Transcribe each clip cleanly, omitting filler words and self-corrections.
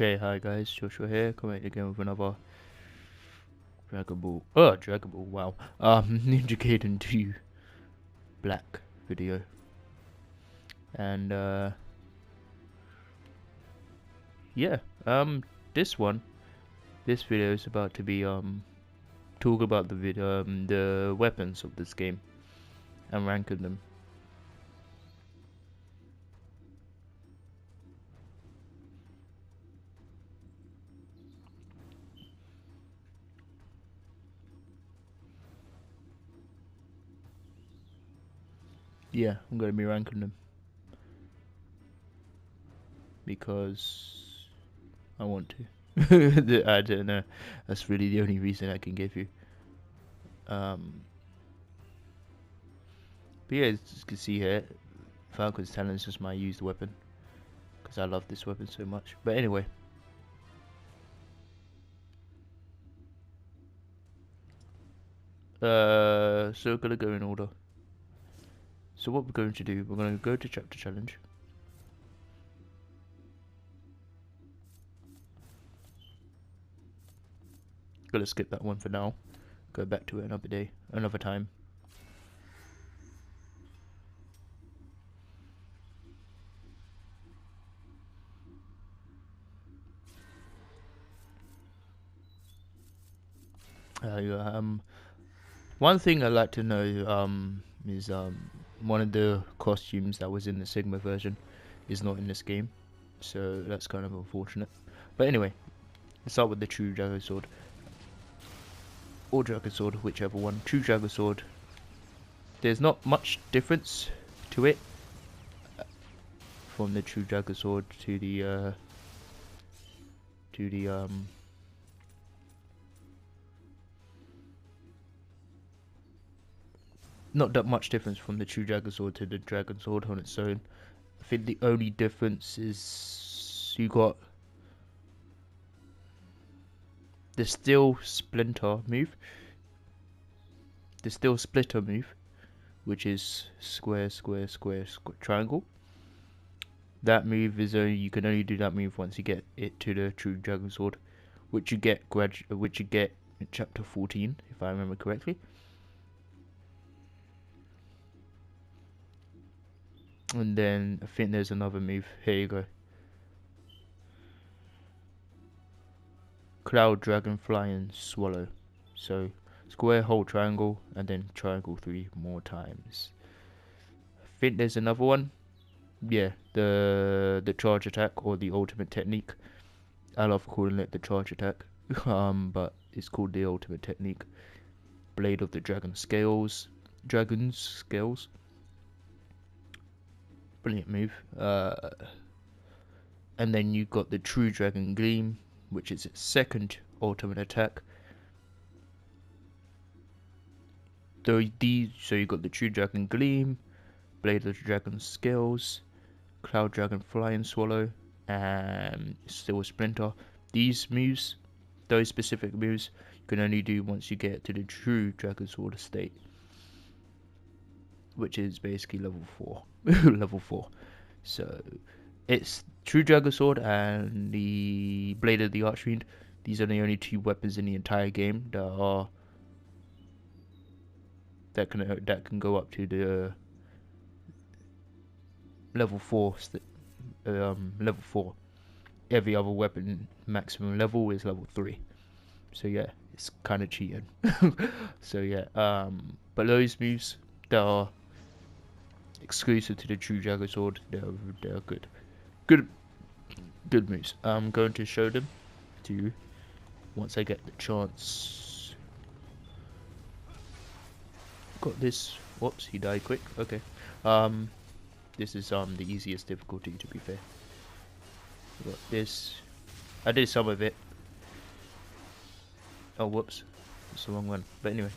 Okay, hi guys, Joshua here, coming again with another Dragon Ball, wow, Ninja Gaiden 2 Black video, and yeah, this one, this video is about to be talk about the weapons of this game and ranking them. Yeah, I'm gonna be ranking them because I want to. I don't know. That's really the only reason I can give you. Um, but yeah, as you can see here, Falcon's Talon is just my used weapon because I love this weapon so much. But anyway, so we're gonna go in order. So what we're going to do, we're gonna go to chapter challenge. Gonna skip that one for now. Go back to it another day, another time. Yeah, one thing I'd like to know is one of the costumes that was in the Sigma version is not in this game, so that's kind of unfortunate. But anyway, let's start with the True Dragon Sword. Or Dragon Sword, whichever one. True Dragon Sword. There's not much difference to it from the True Dragon Sword to the not that much difference from the True Dragon Sword to the Dragon Sword on its own. I think the only difference is you got the Steel Splinter move, the Steel Splitter move, which is square, square, square, square, triangle. That move is you can only do that move once you get it to the True Dragon Sword, which you get in chapter 14, if I remember correctly. And then I think there's another move. Here you go. Cloud Dragon Flying Swallow. So square, hold triangle, and then triangle 3 more times. I think there's another one. Yeah, the charge attack or the ultimate technique. I love calling it the charge attack. But it's called the ultimate technique. Blade of the Dragon's Scales. Brilliant move. And then you got the True Dragon Gleam, which is its second ultimate attack. So you got the True Dragon Gleam, Blade of the Dragon's Scales, Cloud Dragon Flying Swallow, and Steel Splinter. These moves, those specific moves, you can only do once you get to the True Dragon Sword state, which is basically level 4. level 4. So it's True Dragon Sword and the Blade of the Archfiend. These are the only two weapons in the entire game that can go up to the level 4. Level 4. Every other weapon maximum level is level 3. So yeah, it's kind of cheating. So yeah, but those moves that are exclusive to the True Dragon Sword, they're good moves. I'm going to show them to you once I get the chance. Got this. Whoops, he died quick. Okay. This is the easiest difficulty, to be fair. Got this. I did some of it. Oh, whoops, it's the wrong one. But anyway,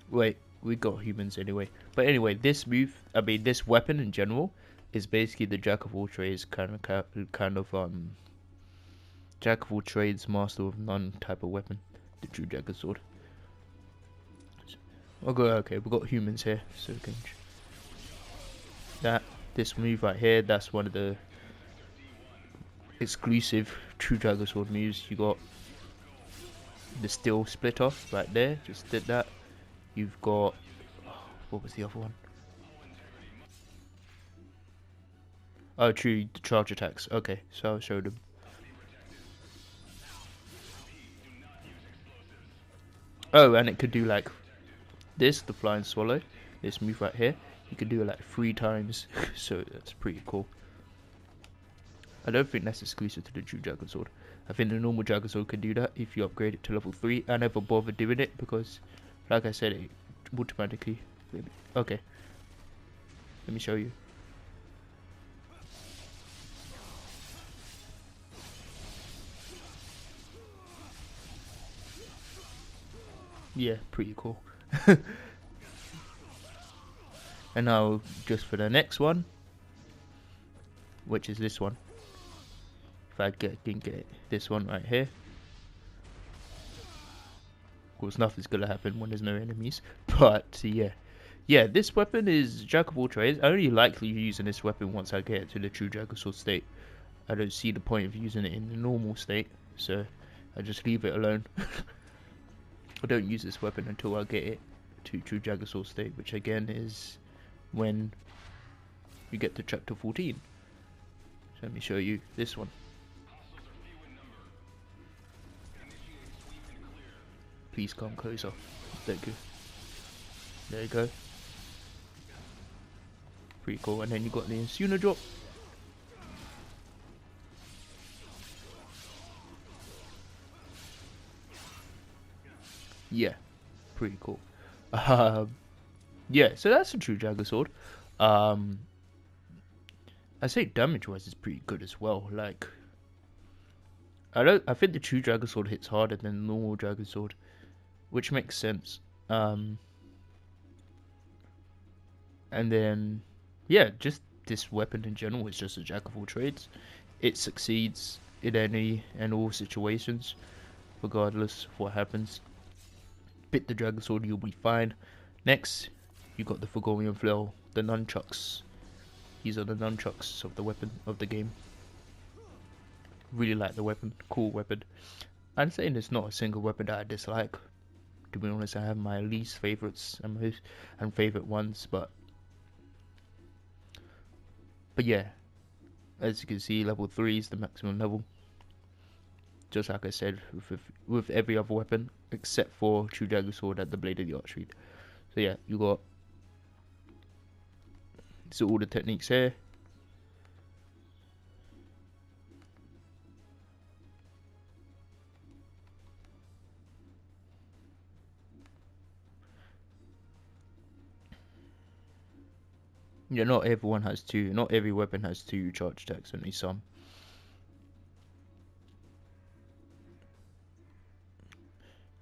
wait, we got humans anyway. But anyway, this weapon in general is basically the jack of all trades kind of jack of all trades, master of none type of weapon, the True Dragon Sword. Okay, we got humans here, so we can this move right here. That's one of the exclusive True Dragon Sword moves. You got the Steel Splitter right there, just did that. You've got, what was the other one? Oh, true, the charge attacks. Okay, so I'll show them. Oh, and it could do like this, the Flying Swallow, this move right here. You can do it like 3 times, so that's pretty cool. I don't think that's exclusive to the True Dragon Sword. I think the normal Dragon Sword can do that if you upgrade it to level 3. I never bothered doing it because, like I said, it automatically... Okay, let me show you. Yeah, pretty cool. And now, just for the next one, which is this one. If I can get this one right here. Of course, nothing's gonna happen when there's no enemies. But yeah, this weapon is jack of all trades. I only like using this weapon once I get to the True Dragon Sword state. I don't see the point of using it in the normal state, so I just leave it alone. I don't use this weapon until I get it to True Dragon Sword state, which again is when you get to chapter 14. So let me show you this one. Please come closer. Thank you. There you go. Pretty cool. And then you got the Insuna drop. Yeah, pretty cool. Yeah, so that's a True Dragon Sword. I say damage-wise is pretty good as well. Like, I think the True Dragon Sword hits harder than the normal Dragon Sword, which makes sense. And then, yeah, just this weapon in general is just a jack of all trades. It succeeds in any and all situations, regardless of what happens. Bit the Dragon Sword, you'll be fine. Next, you got the Fagorian Flail, the nunchucks. These are the nunchucks of the weapon of the game. Really like the weapon, cool weapon. I'm saying it's not a single weapon that I dislike. To be honest, I have my least favorites and favorite ones, but yeah, as you can see, level 3 is the maximum level. Just like I said, with every other weapon, except for True Dragon Sword at the Blade of the Archfiend. So yeah, you got so all the techniques here. Yeah, not everyone has 2. Not every weapon has 2 charge attacks, only some.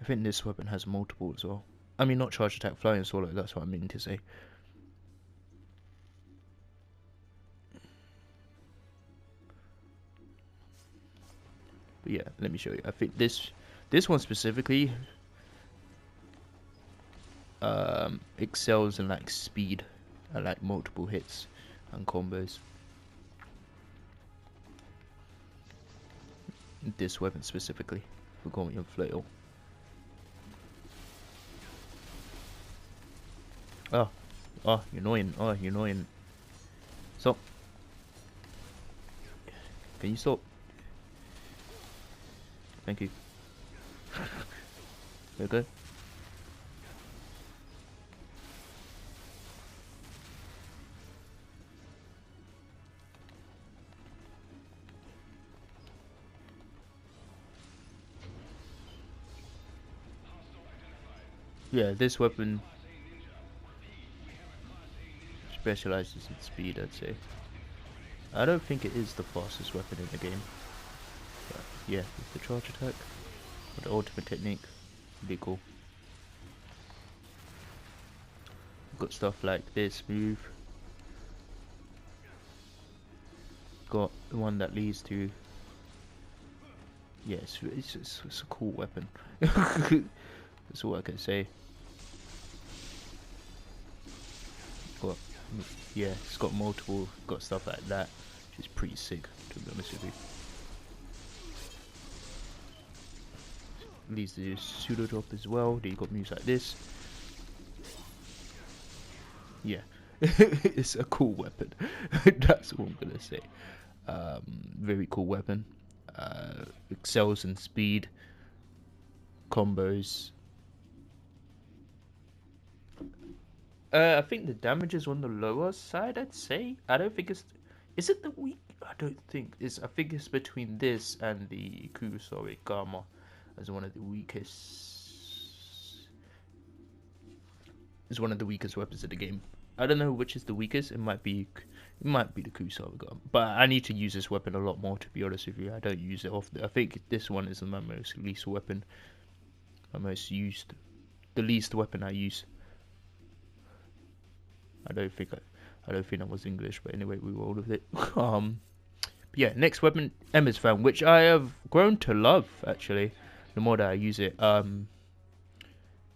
I think this weapon has multiple as well. I mean, not charge attack, flying swallow, that's what I mean to say. But yeah, let me show you. I think this one specifically excels in like speed and like multiple hits and combos. This weapon specifically, for going flail. Oh, you're annoying. Oh, you're annoying. Stop. Can you stop? Thank you. Okay. Yeah, this weapon specializes in speed, I'd say. I don't think it is the fastest weapon in the game. But yeah, with the charge attack, or the ultimate technique, would be cool. Got stuff like this move. Got the one that leads to... Yeah, it's a cool weapon. That's all I can say. Got, yeah, it's got multiple, got stuff like that, which is pretty sick, to be honest with you. leads to pseudo drop as well. Then you got moves like this. Yeah, it's a cool weapon. That's all I'm gonna say. Very cool weapon. Excels in speed, combos. I think the damage is on the lower side. I'd say. I don't think it's. Is it the weak? I don't think it's. I think it's between this and the Kurosari Gamma as one of the weakest. Is one of the weakest weapons in the game. I don't know which is the weakest. It might be the Kurosari Gamma. But I need to use this weapon a lot more. To be honest with you, I don't use it often. I think this one is my most least weapon. My most used, the least weapon I use. I don't think that was English, but anyway, we rolled with it. Yeah, next weapon, Emma's Fan, which I have grown to love actually. The more that I use it, in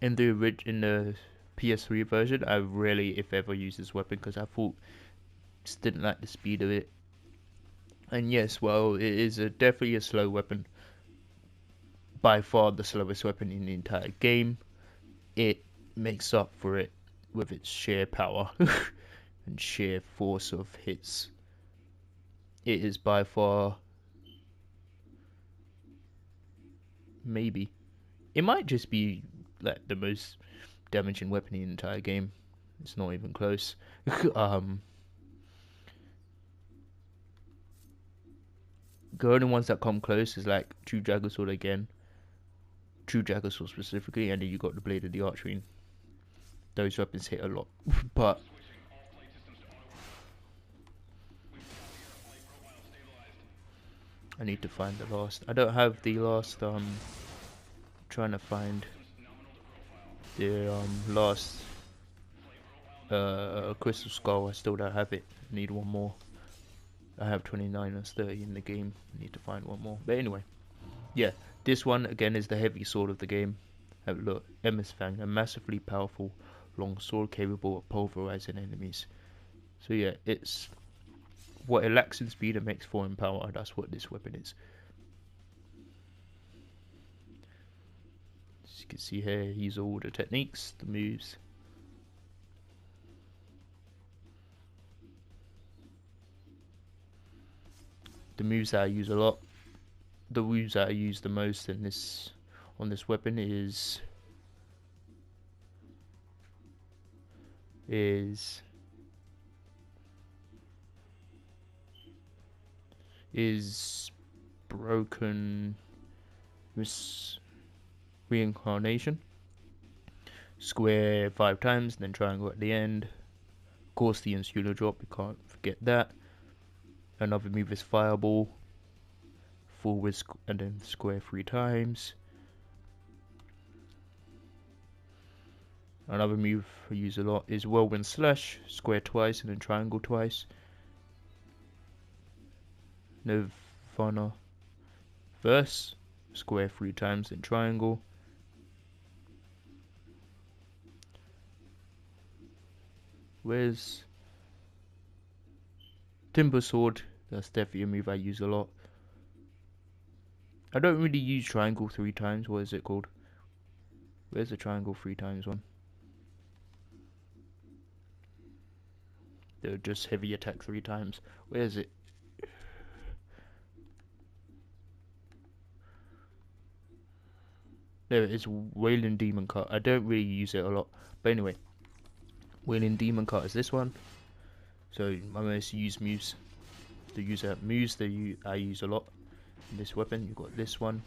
the PS3 version, I rarely, if ever, use this weapon because I thought just didn't like the speed of it. And yes, well, it is definitely a slow weapon. By far the slowest weapon in the entire game. It makes up for it with its sheer power and sheer force of hits. It is by far, maybe, it might just be like the most damaging weapon in the entire game. It's not even close. The only ones that come close is like True Dragon Sword again, True Dragon Sword specifically, and then you got the Blade of the Archfiend. Those weapons hit a lot, but I need to find the last. I don't have the last. Trying to find the last Crystal Skull. I still don't have it. Need one more. I have 29 and 30 in the game. Need to find one more. But anyway, yeah, this one again is the heavy sword of the game. Have a look. Emma's Fang, a massively powerful long sword capable of pulverizing enemies. So yeah, it's what it lacks in speed and makes for in power. That's what this weapon is. As you can see here, use all the techniques, the moves. The moves that I use a lot. The moves that I use the most in this on this weapon is broken reincarnation. Square 5 times, then triangle at the end. Of course, the insular drop, you can't forget that. Another move is fireball. Forward and then square 3 times. Another move I use a lot is whirlwind slash. Square twice and then triangle twice. Nirvana verse. Square 3 times then triangle. Where's Timber Sword? That's definitely a move I use a lot. I don't really use triangle 3 times. What is it called? Where's the triangle 3 times one? They're just heavy attack 3 times. Where is it? There it is. Wailing Demon Cut. I don't really use it a lot. But anyway. Wailing Demon Cut is this one. So my most used moves. The user moves that I use a lot. In this weapon, you've got this one.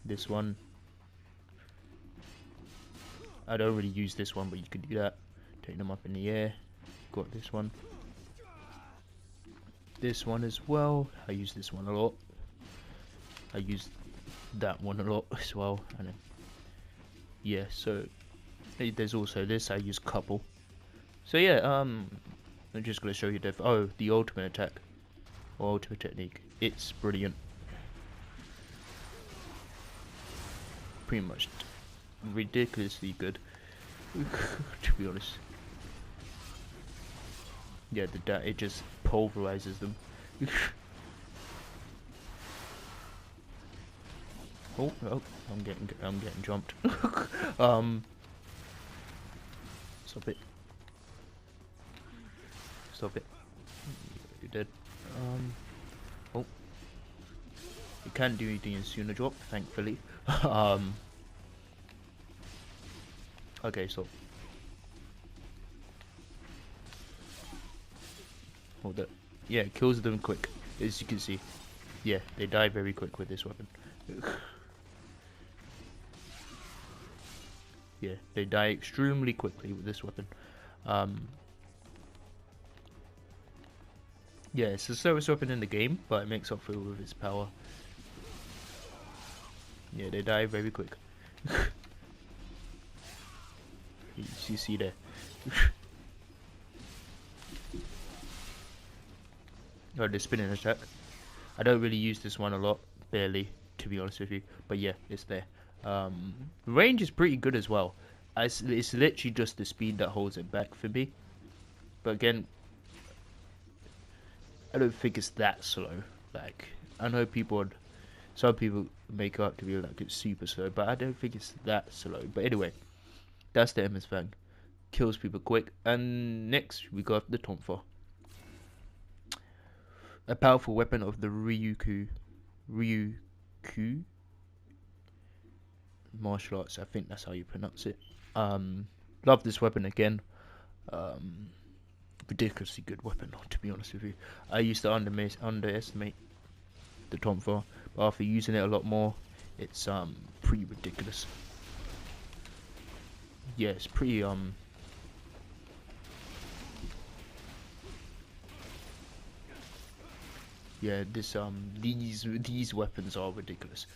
This one. I don't really use this one, but you could do that. Take them up in the air. Got this one. This one as well. I use this one a lot. I use that one a lot as well. And then, yeah, so there's also this. I use couple. So yeah, I'm just gonna show you the ultimate attack or ultimate technique. It's brilliant. Pretty much ridiculously good. To be honest. Yeah, it just pulverizes them. Oh, oh, I'm getting jumped. Stop it. Stop it. You did. Oh, you can't do anything in sooner drop, thankfully. um. Okay, stop. Hold up. Yeah, it kills them quick, as you can see. Yeah, they die very quick with this weapon. Yeah, they die extremely quickly with this weapon. Yeah, it's the slowest weapon in the game, but it makes up for it with its power. Yeah, they die very quick. you see there. Oh, the spinning attack. I don't really use this one a lot, barely, to be honest with you. But yeah, it's there. Range is pretty good as well. It's literally just the speed that holds it back for me. But again, I don't think it's that slow. Like, I know some people make up to be like it's super slow, but I don't think it's that slow. But anyway, that's the MS Fang. Kills people quick. And next, we got the Tonfa. A powerful weapon of the Ryukyu martial arts. I think that's how you pronounce it. Love this weapon again. Ridiculously good weapon, to be honest with you. I used to underestimate the Tonfa, but after using it a lot more, it's pretty ridiculous. Yeah, it's pretty yeah, these weapons are ridiculous.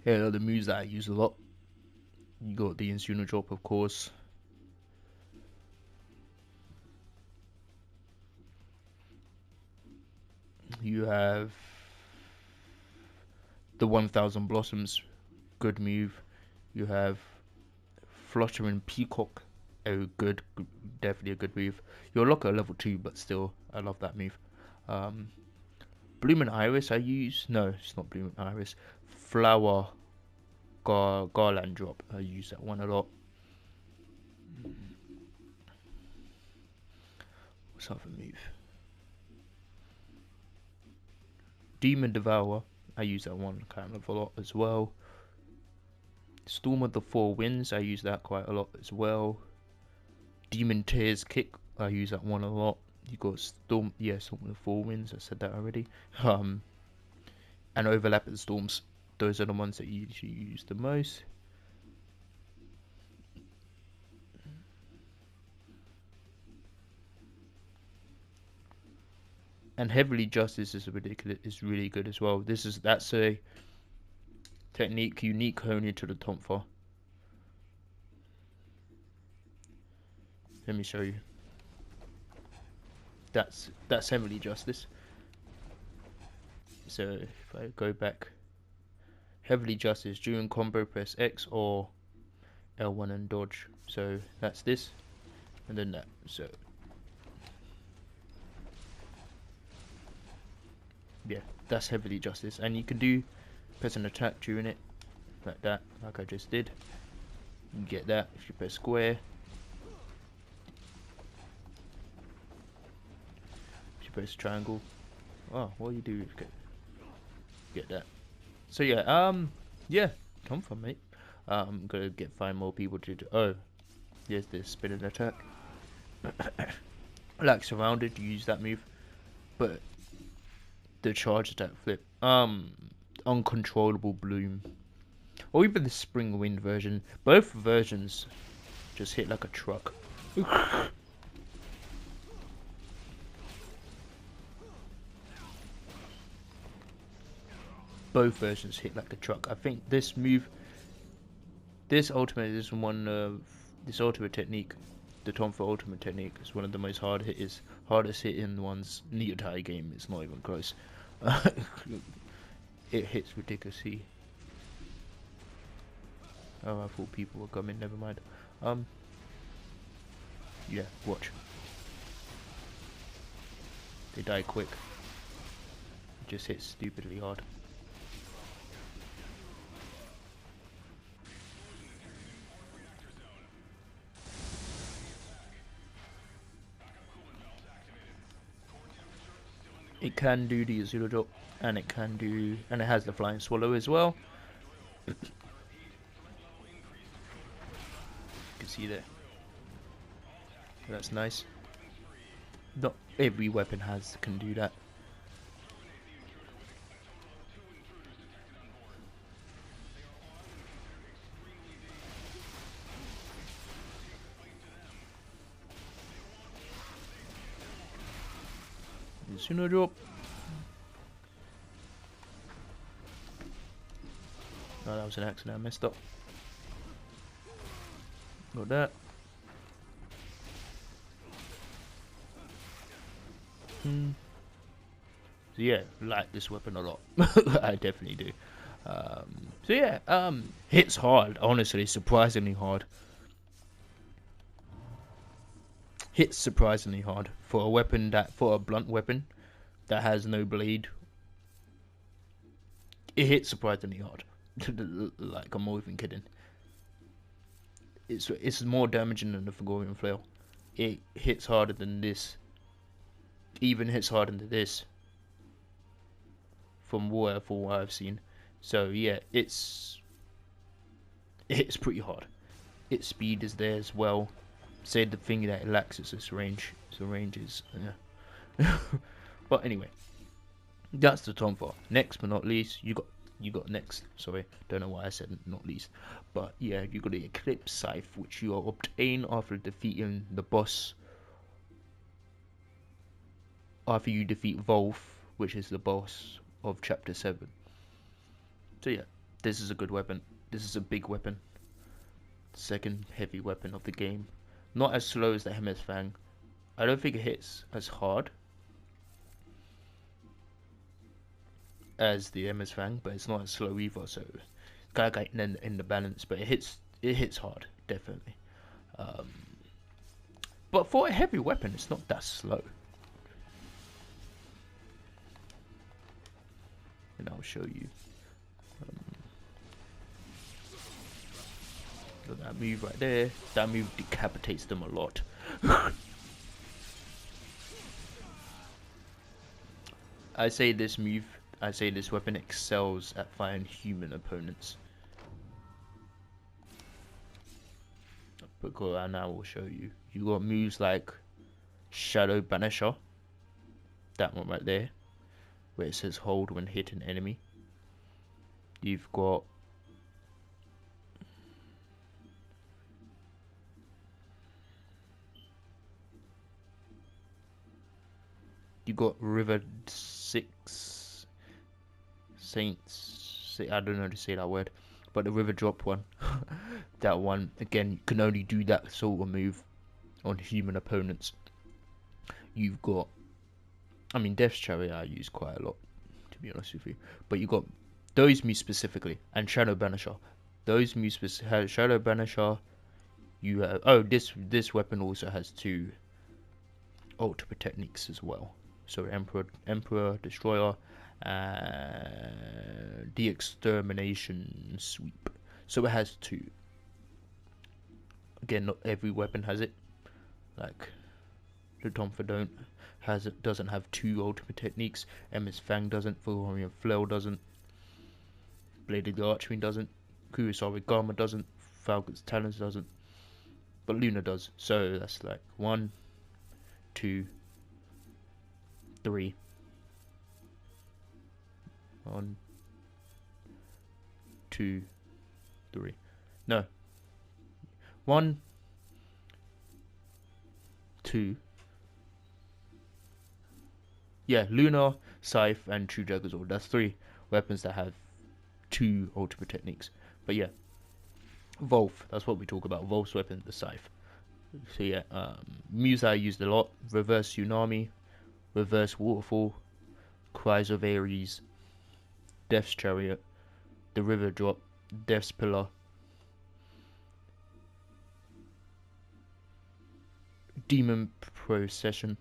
Yeah, the moves that I use a lot. You got the Insuno drop, of course. You have the 1000 Blossoms, good move. You have Fluttering Peacock, definitely a good move. You're locker level 2, but still, I love that move. Blooming Iris I use, no, it's not Blooming Iris. Flower Garland drop, I use that one a lot. What's other move? Demon Devourer, I use that one kind of a lot as well. Storm of the Four Winds, I use that quite a lot as well. Demon Tears Kick, I use that one a lot. You got Storm of the Four Winds, I said that already. And Overlapping Storms, those are the ones that you usually use the most. And Heavenly Justice is really good as well. That's a technique unique only to the Tonfa. Let me show you. That's Heavenly Justice. So if I go back, Heavenly Justice, during combo press X or L1 and dodge. So that's this, and then that. So yeah, that's Heavenly Justice, and you can do press an attack during it, like that, like I just did. You get that if you press square. If you press triangle. Oh, what do you do? Get that. So yeah, yeah, come from mate. I'm gonna find more people to do. Oh, there's this spinning attack. Like surrounded, you use that move, but the charge attack flip. Uncontrollable bloom, or even the spring wind version. Both versions just hit like a truck. Both versions hit like a truck. I think this move, this ultimate technique, the Tonfa ultimate technique, is one of the most hardest hitting ones in the entire game. It's not even close. It hits ridiculously. Oh, I thought people were coming. Never mind. Yeah, watch. They die quick. just hits stupidly hard. It can do the Azula drop, and it has the flying swallow as well. You can see there. That's nice. Not every weapon can do that. Azula drop. No, that was an accident. I messed up. Got that. So yeah, like this weapon a lot. I definitely do. So yeah, hits hard. Honestly, surprisingly hard. Hits surprisingly hard for a blunt weapon that has no blade. It hits surprisingly hard. Like, I'm not even kidding. It's more damaging than the Fagorian flail. It hits harder than this. Even hits harder than this. From what I've seen. So yeah, it hits pretty hard. Its speed is there as well. Say the thing that it lacks is its range. So range is but anyway, that's the Tonfa. Next but not least, you got next. Sorry, don't know why I said not least. But yeah, you got the Eclipse Scythe, which you obtain after defeating the boss. After you defeat Volf, which is the boss of Chapter 7. So yeah, this is a good weapon. This is a big weapon. Second heavy weapon of the game. Not as slow as the MS Fang. I don't think it hits as hard as the MS Fang, but it's not as slow either, so kind of like in the balance. But it hits hard, definitely. But for a heavy weapon, it's not that slow. And I'll show you. Look at that move right there. That move decapitates them a lot. I say this weapon excels at fighting human opponents. Because I now will show you. You got moves like Shadow Banisher. That one right there. Where it says hold when hit an enemy. You've got River Six Saints. I don't know how to say that word, but the River Drop one. That one again, you can only do that sort of move on human opponents. You've got, Death's Chariot I use quite a lot, to be honest with you. But you got those moves specifically, and Shadow Banisher. Those moves Shadow Banisher. You have this weapon also has 2 ultimate techniques as well. So Emperor Destroyer, and the Extermination Sweep. So it has 2. Again, not every weapon has it. Like the Tonfa doesn't have 2 ultimate techniques. MS Fang doesn't. Fagorian Flail doesn't. Blade of the Archfiend doesn't. Kurosawa Gama doesn't. Falcon's Talons doesn't. But Luna does. So that's like 1, 2, 3. 1, 2, 3. No. 1, 2. Yeah, Luna, Scythe, and True Jaggazord. That's 3 weapons that have 2 ultimate techniques. But yeah, Volf. That's what we talk about. Volf's weapon, the Scythe. So yeah, moves I used a lot: Reverse Tsunami, Reverse Waterfall, Cries of Ares, Death's Chariot, the River Drop, Death's Pillar, Demon Procession,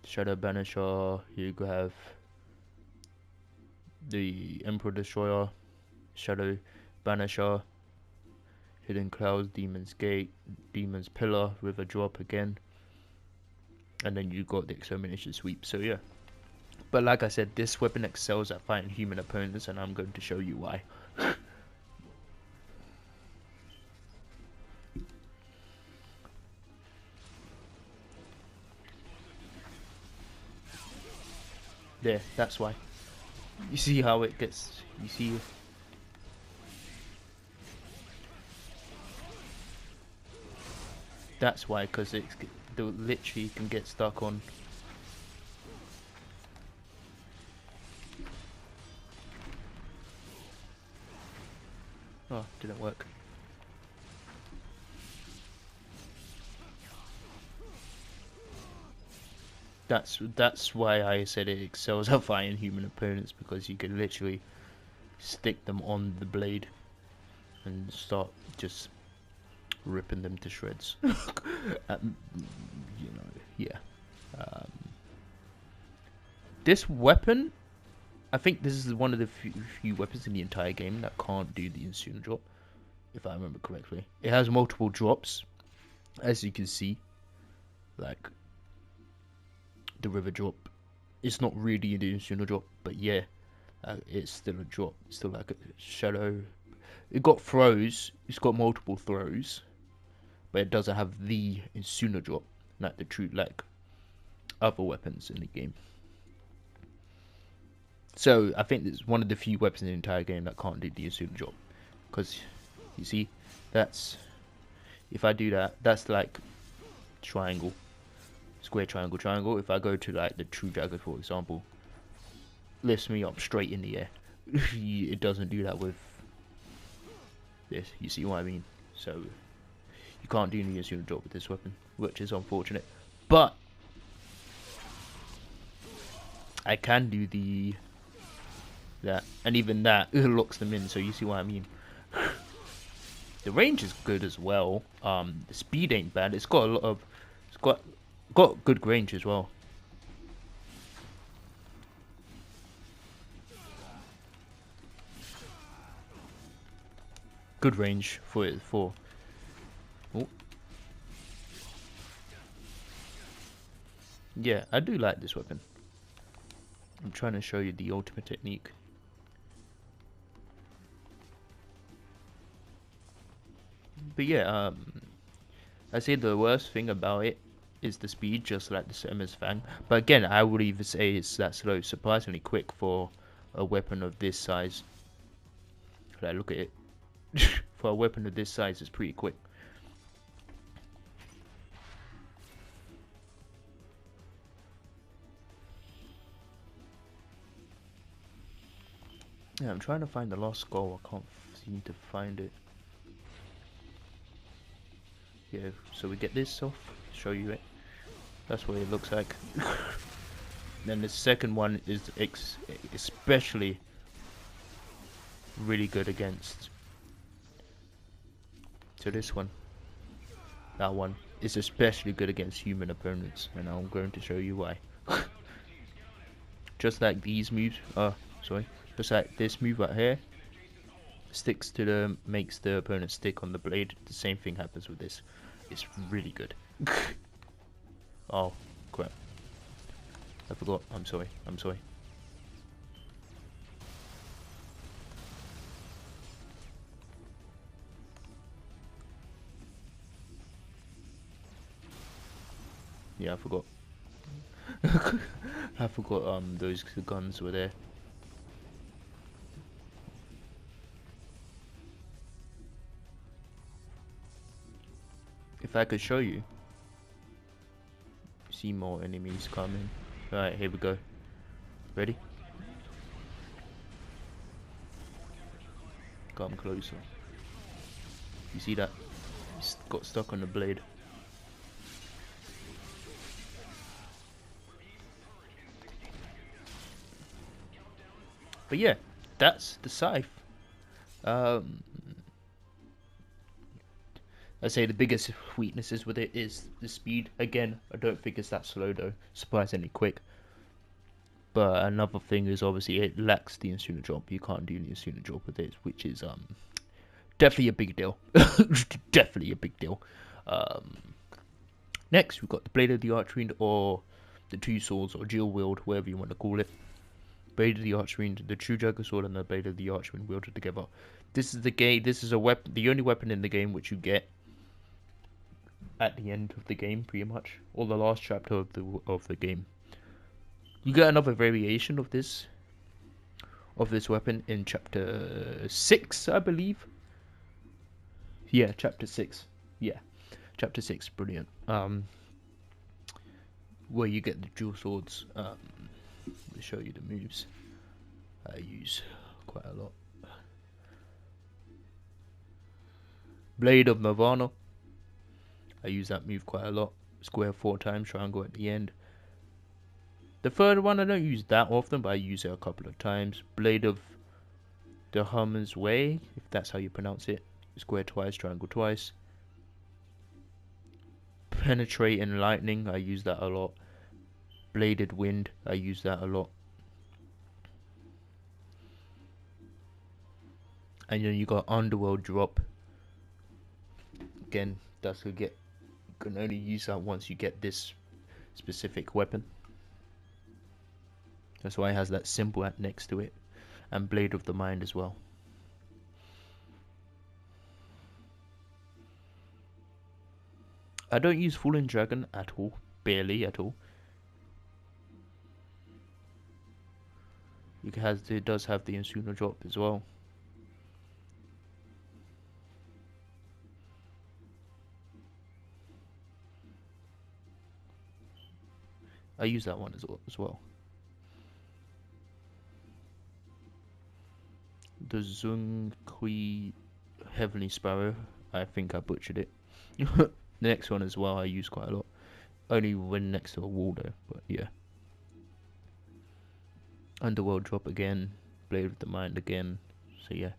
Shadow Banisher. You have the Emperor Destroyer, Shadow Banisher, Hidden Clouds, Demon's Gate, Demon's Pillar, River Drop again, and then you got the Extermination Sweep. So yeah, but like I said, this weapon excels at fighting human opponents, and I'm going to show you why. There, that's why. You see how it gets, you see. That's why, because it's literally can get stuck on. Oh, didn't work. That's why I said it excels at fighting human opponents, because you can literally stick them on the blade and start just ripping them to shreds. You know, yeah. Um, this weapon, I think this is one of the few weapons in the entire game that can't do the Insuna drop, if I remember correctly. It has multiple drops, as you can see, like the river drop. It's not really the Insuna drop, but yeah, it's still a drop. It's still like a shadow. It got throws. It's got multiple throws, but it doesn't have the Insuna drop, like the true like other weapons in the game. So I think it's one of the few weapons in the entire game that can't do the Insuna drop, because you see, that's if I do that, that's like triangle, square, triangle, triangle. If I go to like the true dagger, for example, lifts me up straight in the air. It doesn't do that with this. You see what I mean? So you can't do the Insuna drop with this weapon, which is unfortunate. But I can do that, and even that locks them in. So you see what I mean? The range is good as well. The speed ain't bad. It's got a lot of, it's got good range as well. Good range for it for. Oh. Yeah, I do like this weapon. I'm trying to show you the ultimate technique. But yeah, I say the worst thing about it is the speed, just like the Semer's Fang. But again, I would even say it's that slow, surprisingly quick for a weapon of this size. Like, look at it. For a weapon of this size, it's pretty quick. Yeah, I'm trying to find the last goal. I can't seem to find it. Yeah, so we get this off, show you it. That's what it looks like. Then the second one is especially really good against. So this one, that one, is especially good against human opponents, and I'm going to show you why. Just like these moves, just like this move right here, sticks to the, makes the opponent stick on the blade. The same thing happens with this. It's really good. Oh, crap. I forgot. I'm sorry. I'm sorry. Yeah, I forgot. I forgot those guns were there. If I could show you. See more enemies coming. Alright, here we go. Ready? Come closer. You see that? It's got stuck on the blade. But yeah, that's the scythe. I say the biggest weaknesses with it is the speed. Again, I don't think it's that slow though. Surprisingly quick. But another thing is obviously it lacks the Insuna drop. You can't do the Insuna drop with it, which is definitely a big deal. Definitely a big deal. Um, Next, we've got the Blade of the Archfiend, or the Two Swords, or Dual Wield, whatever you want to call it. Blade of the Archfiend, the True Dragon Sword, and the Blade of the Archfiend wielded together. This is the game. This is a weapon, the only weapon in the game which you get at the end of the game, pretty much, or the last chapter of the game. You get another variation of this weapon in chapter 6, I believe. Yeah, chapter 6. Yeah, chapter 6. Brilliant. Where you get the dual swords. Let me show you the moves I use quite a lot. Blade of Nirvana. I use that move quite a lot. Square 4 times, triangle at the end. The third one I don't use that often, but I use it a couple of times. Blade of the Hummer's Way, if that's how you pronounce it. Square twice, triangle twice. Penetrating Lightning, I use that a lot. Bladed Wind, I use that a lot. And then you got Underworld Drop. Again, that's you can only use that once you get this specific weapon. That's why it has that symbol next to it. And Blade of the Mind as well. I don't use Fallen Dragon at all. Barely at all. It does have the Insuna drop as well. I use that one as well. The Zunghui Heavenly Sparrow. I think I butchered it. The next one as well I use quite a lot. Only when next to a wall though, but yeah. Underworld drop again. Blade of the Mind again. So yeah.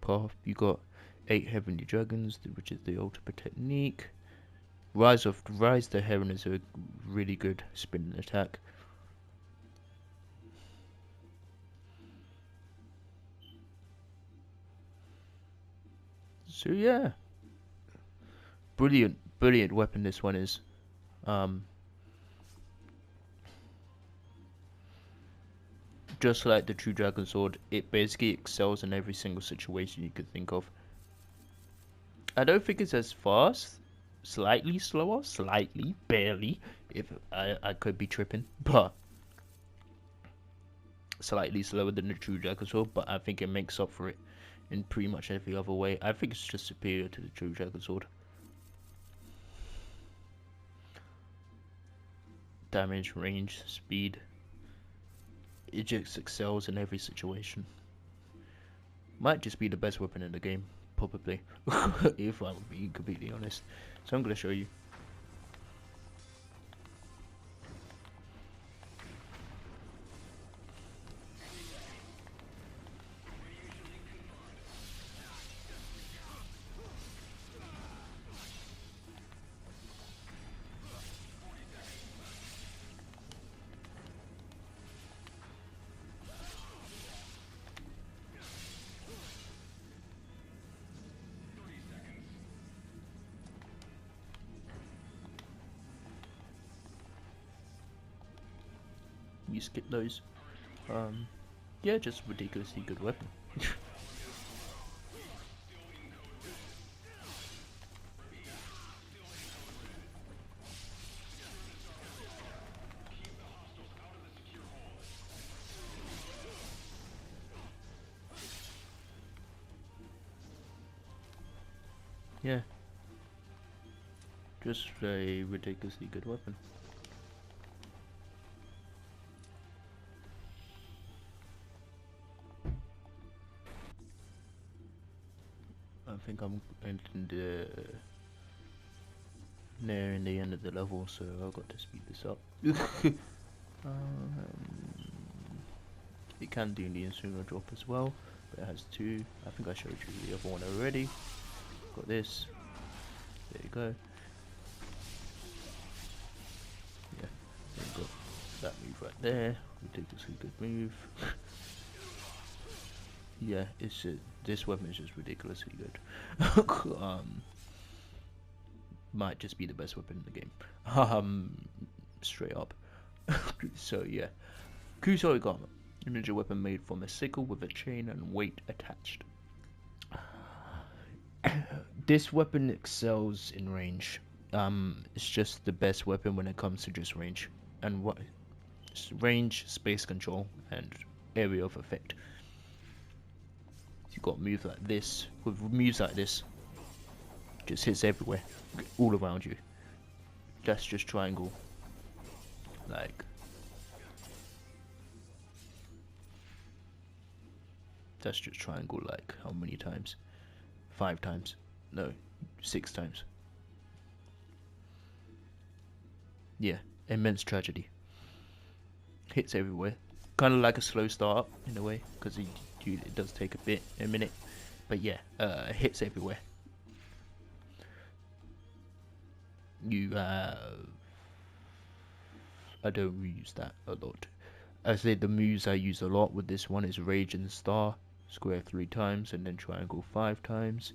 Path, you got 8 Heavenly Dragons, which is the ultimate technique. Rise the Heron is a really good spinning attack. So yeah, brilliant weapon this one is. Just like the True Dragon Sword, it basically excels in every single situation you could think of. I don't think it's as fast, slightly slower, barely, if I could be tripping, but slightly slower than the True Dragon Sword, but I think it makes up for it in pretty much every other way. I think it's just superior to the True Dragon Sword. Damage, range, speed. It just excels in every situation. Might just be the best weapon in the game, probably, if I'm being completely honest. So I'm going to show you. You skip those. Yeah, just ridiculously good weapon. Yeah, just a ridiculously good weapon. I think I'm nearing the end of the level, so I've got to speed this up. It can do the Insuna drop as well, but it has 2. I think I showed you the other one already. Got this. There you go. Yeah, there you go. That move right there. Ridiculously good move. Yeah, it's this weapon is just ridiculously good. Might just be the best weapon in the game. Straight up. So yeah, Kusorigama, a ninja weapon made from a sickle with a chain and weight attached. This weapon excels in range. It's just the best weapon when it comes to just range and what range, space control, and area of effect. You got moves like this. With moves like this, just hits everywhere, all around you. That's just triangle. Like that's just triangle. Like how many times? 5 times? No, 6 times. Yeah, immense tragedy. Hits everywhere. Kind of like a slow start in a way, because it does take a minute. But yeah, hits everywhere. You have... I don't use that a lot. I say the moves I use a lot with this one is Rage and Star. Square 3 times, and then triangle 5 times.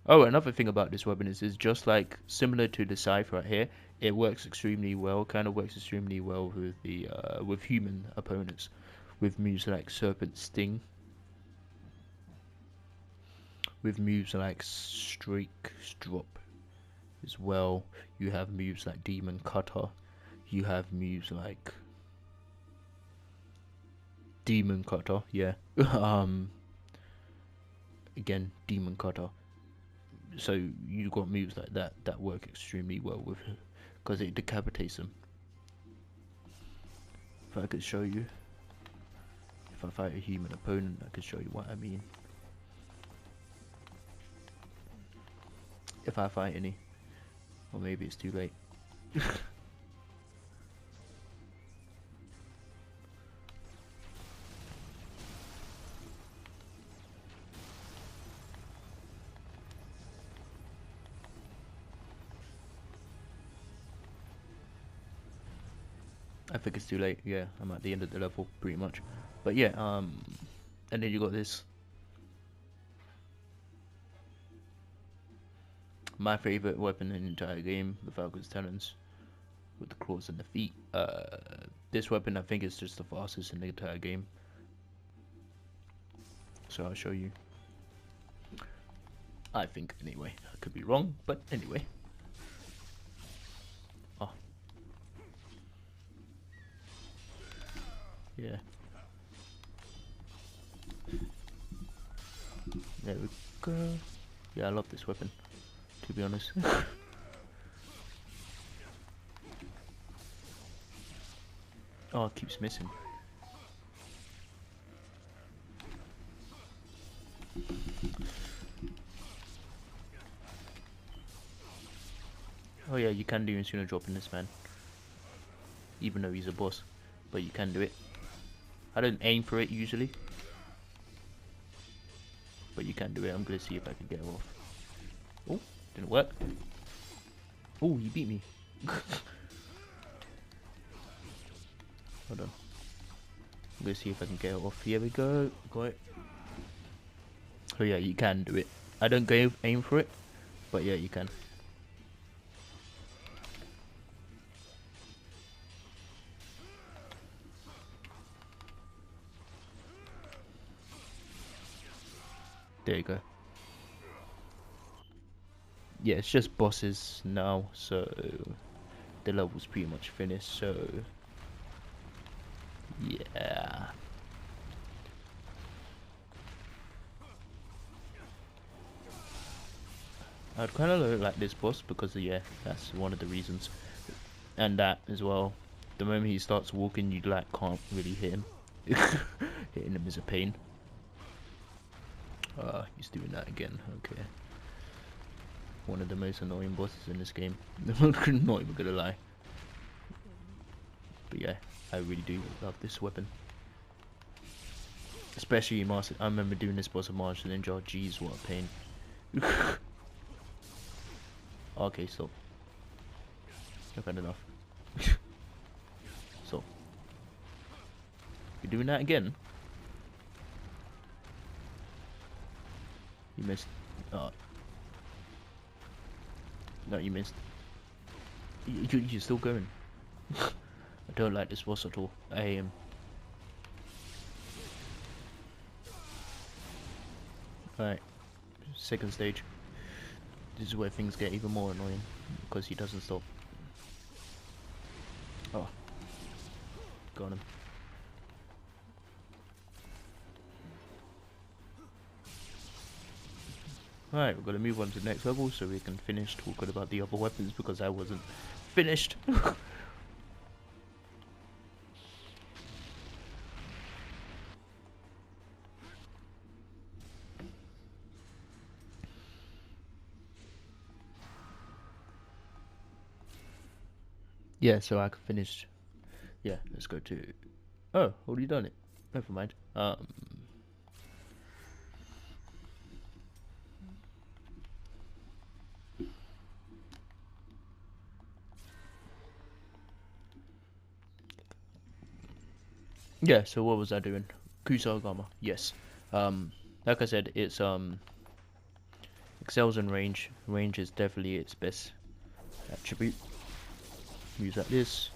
Oh, another thing about this weapon is just like similar to the scythe right here. It works extremely well. Kind of works extremely well with the with human opponents, with moves like Serpent Sting, with moves like Streak Drop as well. You have moves like Demon Cutter. You have moves like Demon Cutter. Yeah. Again, Demon Cutter. So you got moves like that that work extremely well with her, because it decapitates them. If I could show you, if I fight a human opponent, I could show you what I mean. If I fight any, or maybe it's too late. I think it's too late. Yeah, I'm at the end of the level pretty much. But yeah, and then you got this. My favorite weapon in the entire game, the Falcon's Talons, with the claws and the feet. This weapon I think is just the fastest in the entire game. So I'll show you. I think anyway. I could be wrong, but anyway. Oh. Yeah. There we go. Yeah, I love this weapon, to be honest. Oh, it keeps missing. Oh yeah, you can do Insuna drop in this man. Even though he's a boss. But you can do it. I don't aim for it usually. But you can do it. I'm gonna see if I can get it off. Oh, didn't work. Oh, he beat me. Hold on. I'm gonna see if I can get it off. Here we go. Got it. Oh yeah, you can do it. I don't go aim for it. But yeah, you can. There you go. Yeah, it's just bosses now, so the level's pretty much finished, so yeah. I'd kind of like this boss because yeah, that's one of the reasons. And that as well. The moment he starts walking, you like can't really hit him. Hitting him is a pain. He's doing that again. Okay. One of the most annoying bosses in this game. Not even gonna lie. But yeah, I really do love this weapon. Especially Master. I remember doing this boss of Master Ninja. Jeez, what a pain. Okay, stop. I've had enough. So, you're doing that again? You missed. No, you missed. You're still going. I don't like this boss at all. I hate him. Alright, second stage. This is where things get even more annoying because he doesn't stop. Oh, got him. Alright, we're gonna move on to the next level so we can finish talking about the other weapons because I wasn't finished. Yeah, so I can finish. Yeah, let's go to. Oh, already done it. Never mind. Yeah, so what was I doing? Kusarigama, yes. Like I said, it's excels in range. Range is definitely its best attribute. Use like this.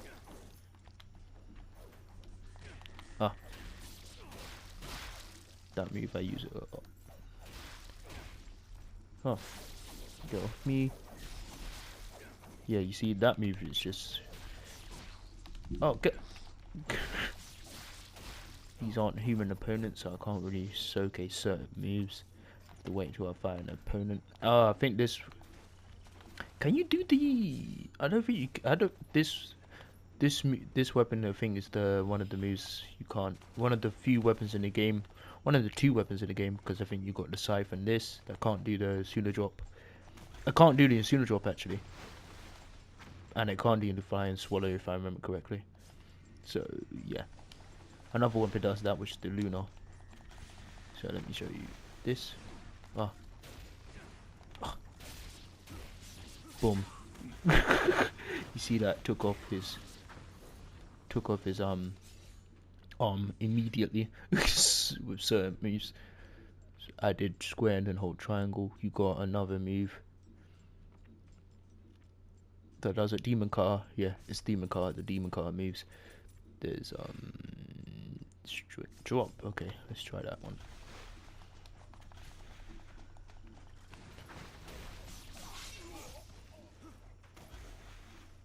Ah, that move I use it. Oh, get off me. Yeah, you see that move is just. Oh, get. These aren't human opponents, so I can't really showcase certain moves. I have to wait until I find an opponent. Oh, I think this. Can you do the? I don't think you. I don't. This weapon, I think, is the one of the moves you can't. One of the few weapons in the game. One of the two weapons in the game, because I think you got the scythe and this. That can't do the Asuna drop. I can't do the Asuna drop actually, and it can't do the flying swallow if I remember correctly. So yeah. Another weapon does that, which is the Luna. So let me show you this. Ah. Ah. Boom. You see that took off his arm immediately with certain moves. So I did square and then hold triangle. You got another move that does a demon car. Yeah, it's demon car. The demon car moves. There's strict drop. Okay, let's try that one.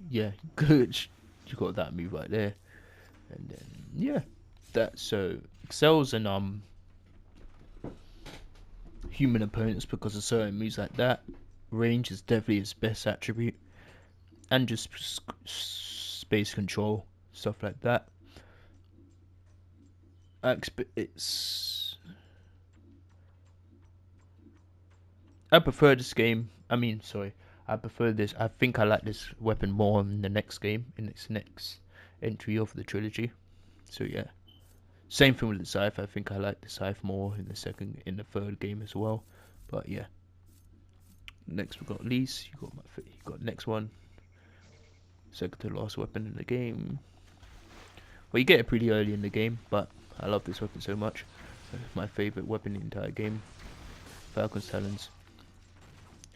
Yeah, good. You got that move right there, and then yeah, that so excels in human opponents because of certain moves like that. Range is definitely its best attribute, and just space control, stuff like that. It's. I prefer this game. I mean, sorry. I prefer this. I think I like this weapon more in the next game, in its next entry of the trilogy. So yeah. Same thing with the scythe. I think I like the scythe more in the third game as well. But yeah. Next we got Lise. You got next one. Second to last weapon in the game. Well, you get it pretty early in the game, but I love this weapon so much. It's my favorite weapon in the entire game. Falcon's Talons.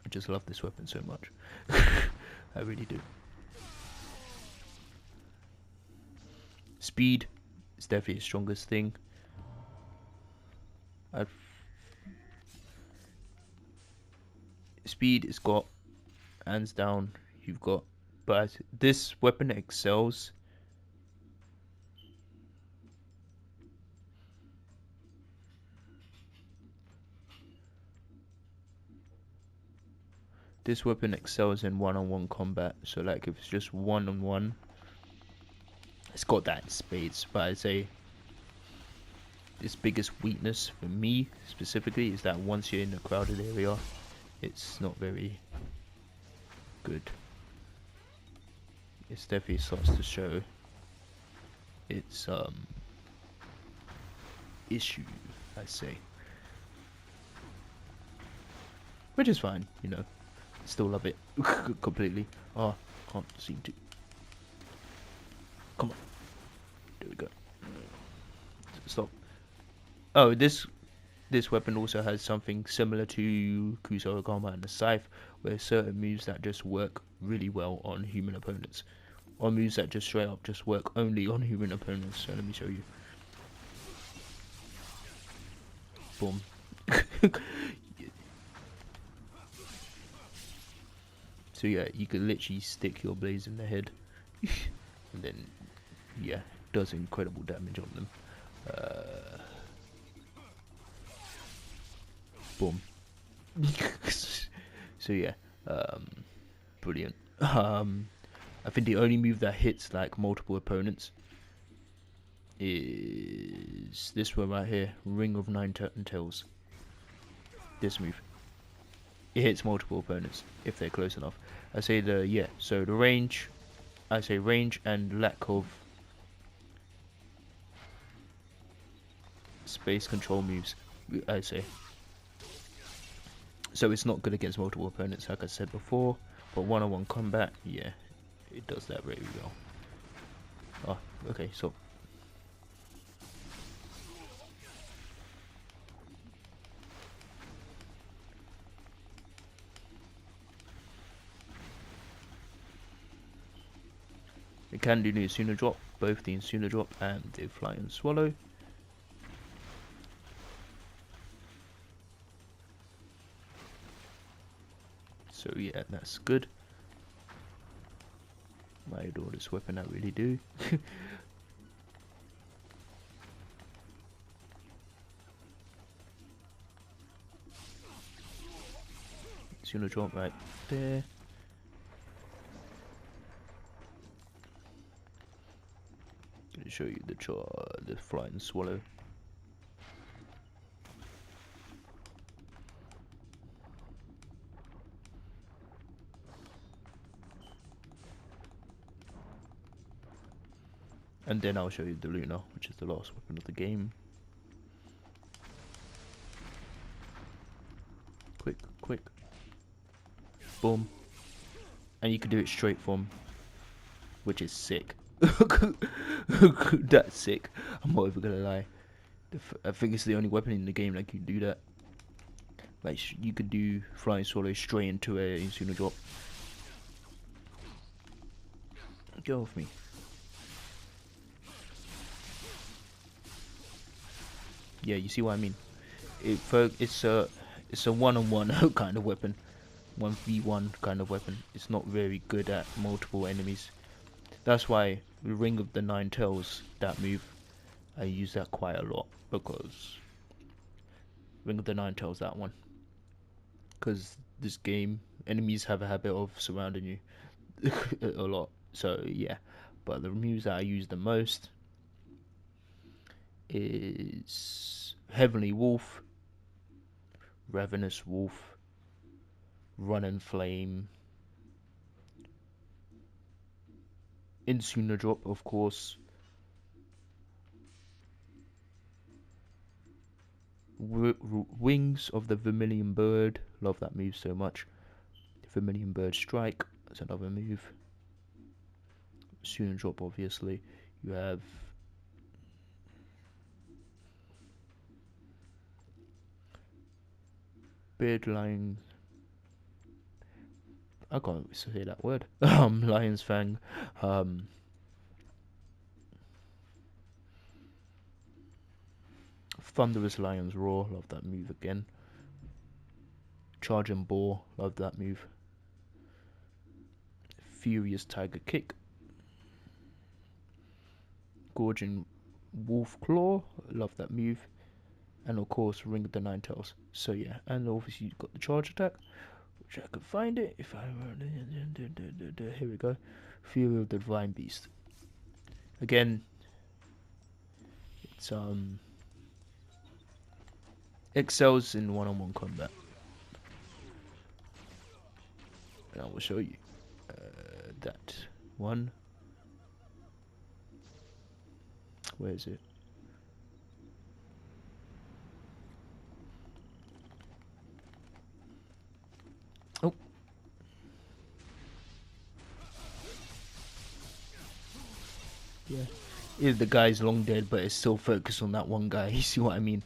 I just love this weapon so much. I really do. Speed is definitely the strongest thing. Speed is got hands down. You've got, but this weapon excels. This weapon excels in one-on-one combat. So like if it's just one-on-one, it's got that in spades. But I'd say its biggest weakness for me specifically is that once you're in a crowded area, it's not very good. It definitely starts to show its issue, I say, which is fine, you know. Still love it completely. Oh, can't seem to. Come on. There we go. Stop. Oh, this weapon also has something similar to Kusarigama and the Scythe, where certain moves that just work really well on human opponents, or moves that just straight up just work only on human opponents. So let me show you. Boom. So yeah, you can literally stick your blades in the head, and then yeah, does incredible damage on them. Boom. So yeah, brilliant. I think the only move that hits like multiple opponents is this one right here, Ring of Nine Tails. This move. It hits multiple opponents if they're close enough. I say so the range, I say range and lack of space control moves, I say. So it's not good against multiple opponents, like I said before, but one-on-one combat, yeah, it does that very well. Oh, okay, so it can do the Insuna drop, both the Insuna drop and the Flying Swallow. So yeah, that's good. I adore this weapon, I really do. Insuna drop right there. Let me show you the Flying Swallow. And then I'll show you the Luna, which is the last weapon of the game. Quick, quick. Boom. And you can do it straight from, which is sick. That's sick. I'm not even gonna lie. I think it's the only weapon in the game that can do that. Like, you could do Flying Swallow straight into a Insuna drop. Get off me. Yeah, you see what I mean? It's a one-on-one kind of weapon, 1v1 kind of weapon. It's not very good at multiple enemies. That's why the Ring of the Nine Tails, that move, I use that quite a lot, because Ring of the Nine Tails, that one. Because this game, enemies have a habit of surrounding you a lot. So yeah, but the moves that I use the most is Heavenly Wolf, Ravenous Wolf, Run and Flame, Insuna Drop, of course, Wings of the Vermilion Bird, love that move so much. Vermilion Bird Strike, that's another move. Insuna Drop, obviously. You have Beard Lion. I can't say that word. Lion's Fang. Thunderous Lion's Roar, love that move again. Charge and Boar, love that move. Furious Tiger Kick. Gorging Wolf Claw, love that move. And of course, Ring of the Nine Tails. So yeah, and obviously you've got the charge attack, which I could find it if I. Here we go. Fury of the Divine Beast. Again, it's excels in one-on-one combat, and I will show you that one. Where is it? Oh, yeah. If the guy's long dead, but it's still focused on that one guy. You see what I mean?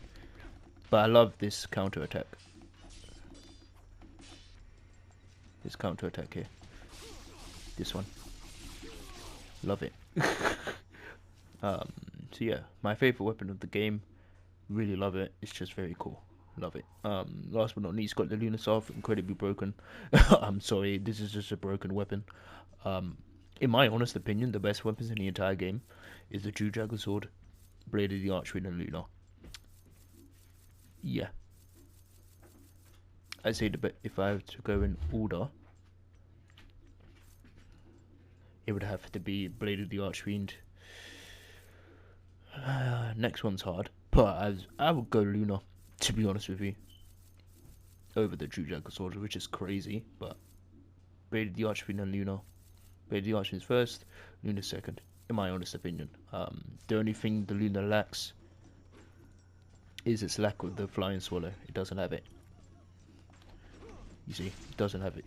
But I love this counter attack. This counter attack here. This one. Love it. So yeah, my favorite weapon of the game. Really love it. It's just very cool. Love it. Last but not least, got the Lunasaur, incredibly broken. I'm sorry, this is just a broken weapon. Um, in my honest opinion, the best weapons in the entire game is the True Dragon Sword, Blade of the Archfiend, and Luna. Yeah, I'd say if I have to go in order, it would have to be Blade of the Archfiend. Next one's hard, but I would go Luna, to be honest with you, over the True Dragon Sword, which is crazy, but Blade of the Archfiend and Luna. Blade of the Archfiend first, Luna second, in my honest opinion. The only thing the Luna lacks is its lack of the Flying Swallow. It doesn't have it. You see, it doesn't have it.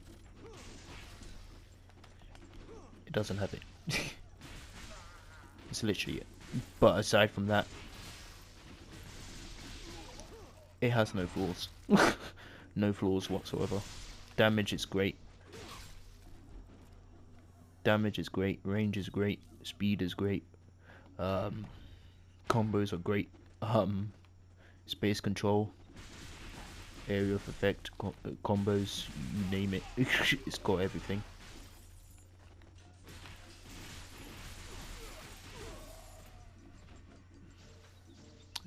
It doesn't have it. It's literally it. But aside from that, it has no flaws. No flaws whatsoever. Damage is great. Damage is great. Range is great. Speed is great. Combos are great. Space control, area of effect, combos, you name it. It's got everything.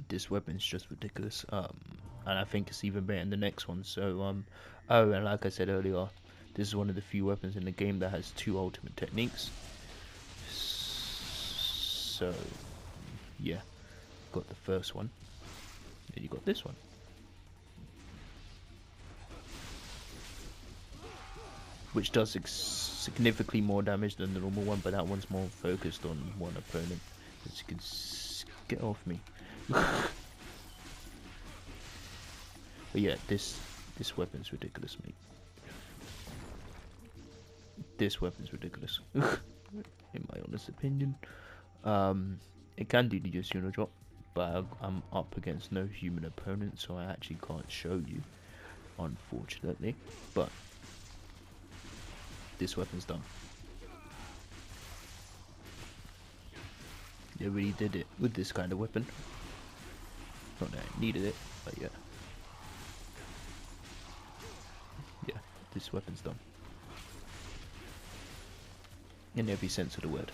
This weapon's just ridiculous. And I think it's even better in the next one. So oh, and like I said earlier, this is one of the few weapons in the game that has 2 ultimate techniques. So yeah, got the first one. Then you got this one. Which does significantly more damage than the normal one, but that one's more focused on one opponent. As you can get off me. But yeah, this weapon's ridiculous, mate. This weapon's ridiculous. In my honest opinion. It can do the Yosuno drop, but I'm up against no human opponent, so I actually can't show you, unfortunately. But this weapon's done. They really did it with this kind of weapon. Not that I needed it, but yeah. Yeah, this weapon's done. In every sense of the word.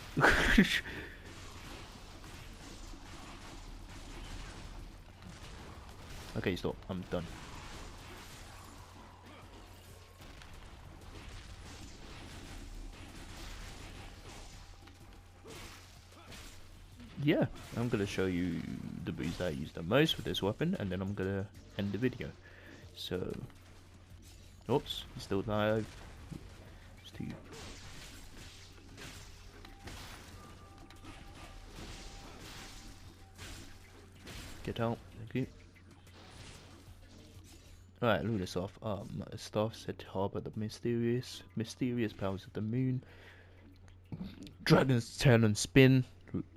Okay, stop. I'm done. Yeah, I'm gonna show you the moves that I use the most with this weapon, and then I'm gonna end the video. So, oops, he's still alive. Steve. Get out, thank you. Alright, Lunasaur. A staff said to harbour the mysterious powers of the moon. Dragon's turn and spin.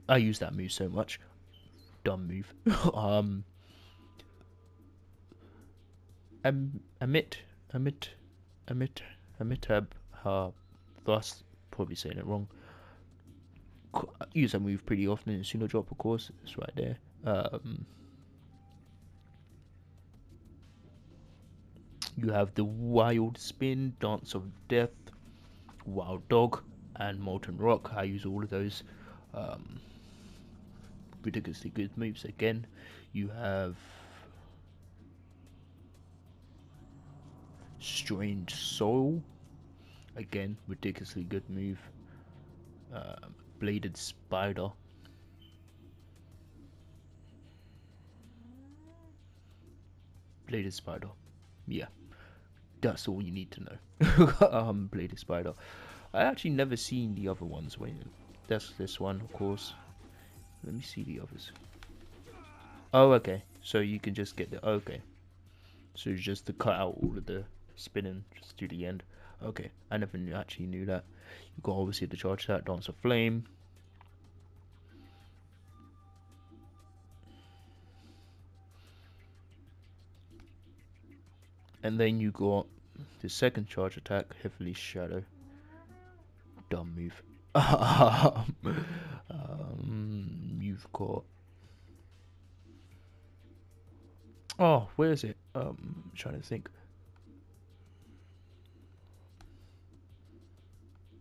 I use that move so much. Dumb move. Amitab, thus probably saying it wrong. I use that move pretty often in Suno Drop, of course. It's right there. You have the Wild Spin, Dance of Death, Wild Dog, and Molten Rock. I use all of those. Ridiculously good moves again. You have Strange Soul. Again, ridiculously good move. Bladed Spider. Bladed Spider. Yeah. That's all you need to know. Bladed Spider. I actually never seen the other ones. Wait, that's this one, of course. Let me see the others. Oh, okay. So you can just get the... Okay. So just to cut out all of the spinning just to the end. Okay. I never actually knew that. You got obviously the charge attack, Dance of Flame. And then you got the second charge attack, Heavily Shadow. Dumb move. You've got. Oh, where is it? Trying to think.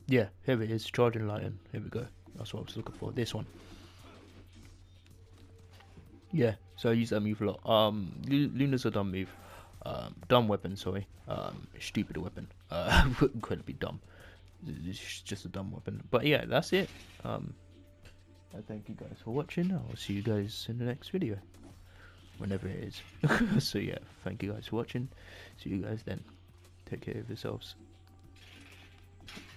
Yeah, here it is. Charging Lion. Here we go. That's what I was looking for. This one. Yeah, so I use that move a lot. Luna's a dumb move. Dumb weapon, sorry. Stupid weapon. Incredibly dumb. It's just a dumb weapon. But yeah, that's it. I thank you guys for watching. I'll see you guys in the next video. Whenever it is. So yeah, thank you guys for watching. See you guys then. Take care of yourselves.